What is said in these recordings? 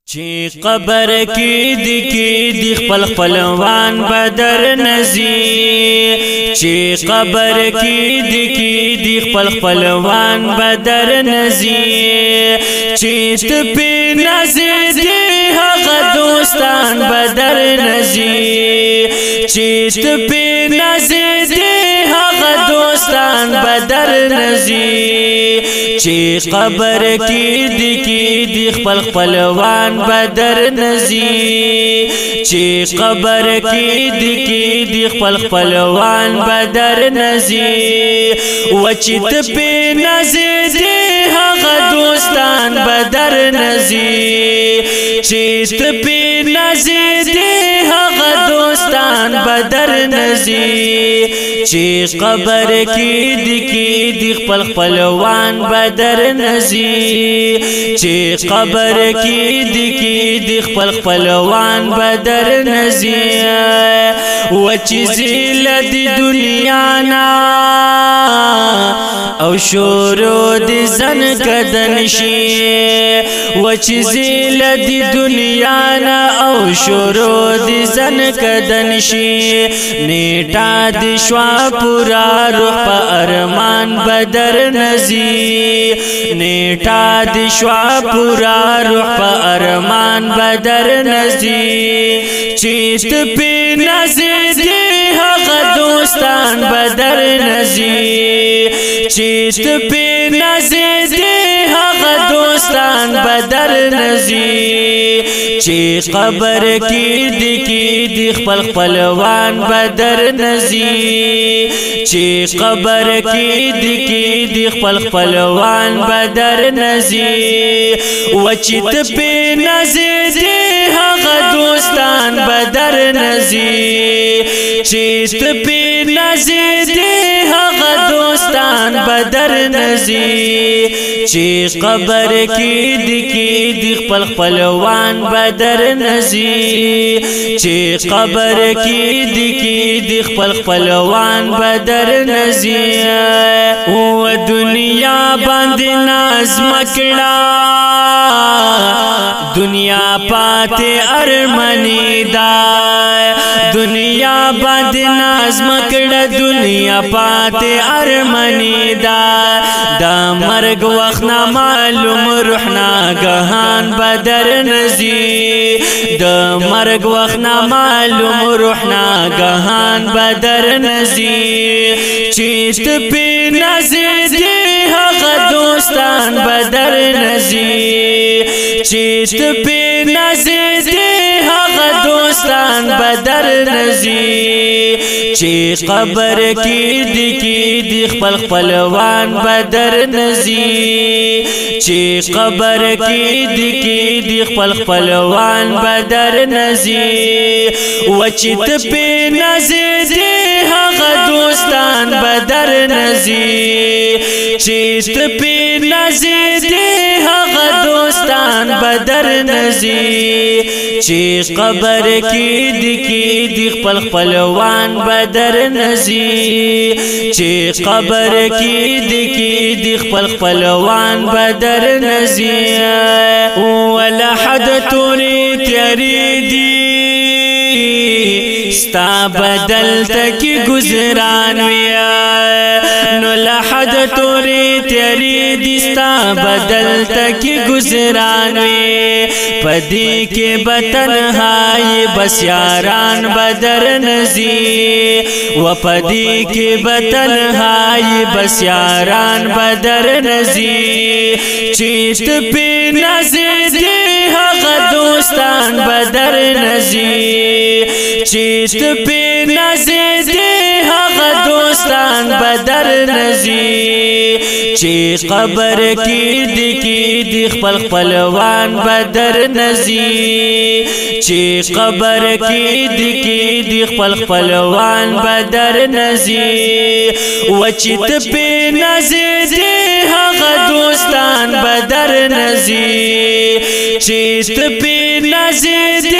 چی قبر کی دی خپل خپلوان بدر نزی چی قبر کی دی خپل خپلوان بدر نزی چی تپی نزی دی هغه دوستان بدر نزی چی تپی نزی دی هغه دوستان بدر نزی چی قبر کی دی خپل خپلوان بدر نزی چی قبر کی دی خپل خپلوان بدر نزی و چی تپی نزی دی هغه دوستان بدر نزی چی تپی نزی دی هغه دوستان بدر نزی چی قبر کی دی خپل خپلوان بدر نزی چی قبر کی دی خپل خپلوان بدر نزی و چی زیل دی دنیا نا او شورو دی زن کدن شی و چی زیل دی دنیا نا او شورو دی زن کدن شی نیٹا دی شوا پورا روح پا ارمان بدر نزی نیٹا دی شوا پورا روح پا ارمان بدر نزی چیت پی نزی دی حق دوستان بدر نزی چیت پی نزی دی حق دوستان بدر نزی چی قبر کی دی خپل خپلوان بدر نزی چی قبر کی دی خپل خپلوان بدر نزی و چی تپی نزی دی هغه دوستان بدر نزی چی تپی نزی دی هغه دوستان بدر نزی چی قبر کی دی خپل خپلوان بدر نزی چی قبر کی دی خپل خپلوان بدر نزی و دنیا باندې نظم کړه دنیا پاتې ارمنی دا دنیا باندې نظم کړه دنیا پاتې ارمنی دا دا مرگ وخت نا معلوم روحنا گهان بدر نزی دا مرگ وخت نا معلوم روحنا گهان بدر نزی چیت پی نزی دی هغه دوستان بدر نزی چیت پی نزی دی هغه دوستان بدر نزی چی قبر کی دی خپل خپلوان بدر نزی چی قبر کی دی خپل خپلوان بدر نزی و چی تپی نزی دی هغه دوستان بدر نزی چی تپی نزی دی هغه دوستان بدر نزی چی قبر کی دی خپل خپلوان بدر نزی چی قبر کی دی خپل خپلوان بدر نزی ولا حد توری تیری دی ستا بدل تکی گزران ویا نو لحد توری تیری دی ستا بدل تکی گزران وی پدی کے بتنہائی بس یاران بدر نزی و پدی کے بتنہائی بس یاران بدر نزی چیت پی نزی دی حق دوستان بدر نزی چیت پی نزی دی هغه دوستان بدر نزی چی قبر کی دی خپل خپلوان بدر نزی چی قبر کی دی خپل خپلوان بدر نزی و چی تپی نزی دی هغه دوستان بدر نزی چیت پی نزی دی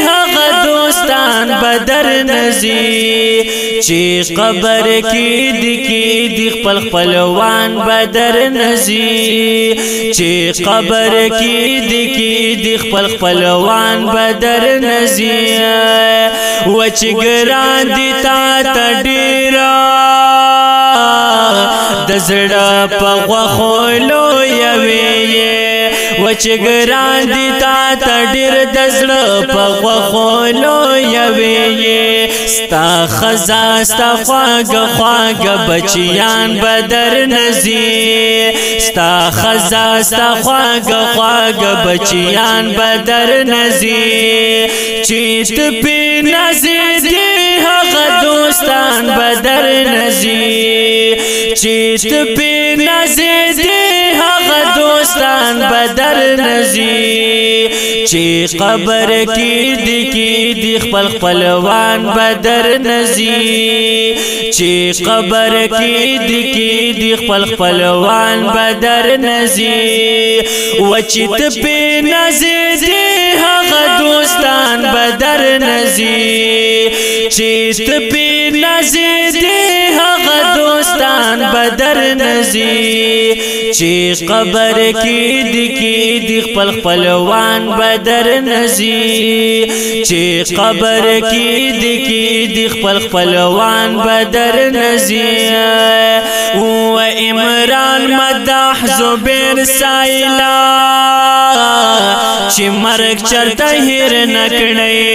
هغه دوستان بدر نزی چی قبر کی دی خپل خپلوان بدر نزی چی قبر کی دی خپل خپلوان بدر نزی و چی ګران دی تا ډیرا د زړه په غوښو لویوي و چې ګران دي تا ته ډېر د زړه په غوښو لویوي ستا ښځه ستا خواږه خواږه بچیان بدر نزي ستا ښځه ستا خواږه خواږه بچیان بدر نزي چې ته پې نازې دي هغه دوستان بدر نزي چې ته پې نازې دي هغه دوستان بدر نزي چې قبر کې دی خپل خپلوان بدر نزي چې قبر کې دی خپل خپلوان بدر نزي و چې ته پې نازې دي هغه دوستان بدر نزي چې ته پې نازې دي هغه دوستان بدر نزي چې قبر کې دی خپل خپلوان بدر نزي چې قبر کې دی خپل خپلوان بدر نزي و عمران مدح زبیر سایلا چې مرګ چرته هیر نکړی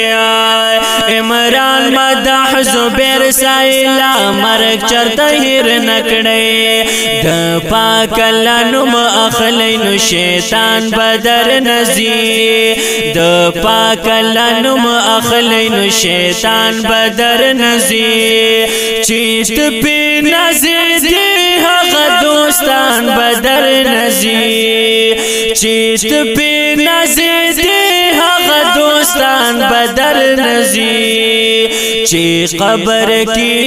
عمران مدح زبیر سایلا مرګ چرته هیر نکړی د پاک الله نوم اخلی نو شیطان بدر نزي د پاک الله نوم اخلی نو شیطان بدر نزي چې ته پې نازې دي هغه دوستان بدر نزي چې ته پې نازې دي هغه دوستان بدر نزي چې قبر کې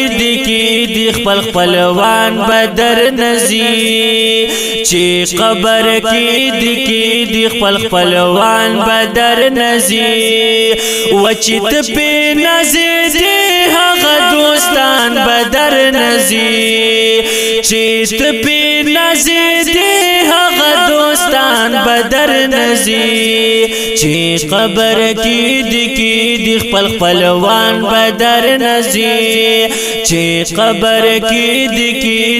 دی خپل خپلوان بدر نزي چې قبر کې دی خپل خپلوان بدر نزي و چې ته پې نازې دي هغه دوستان بدر نزي چې ته پې نازې دي هغه دوستان بدر نزي چې قبر کې دی خپل خپلوان بدر نزي چې قبر کې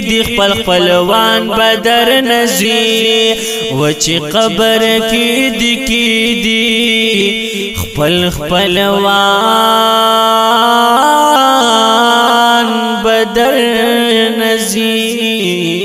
دی خپل خپلوان بدر نزي و چې قبر کې دی خپل خپلوان بدر نزي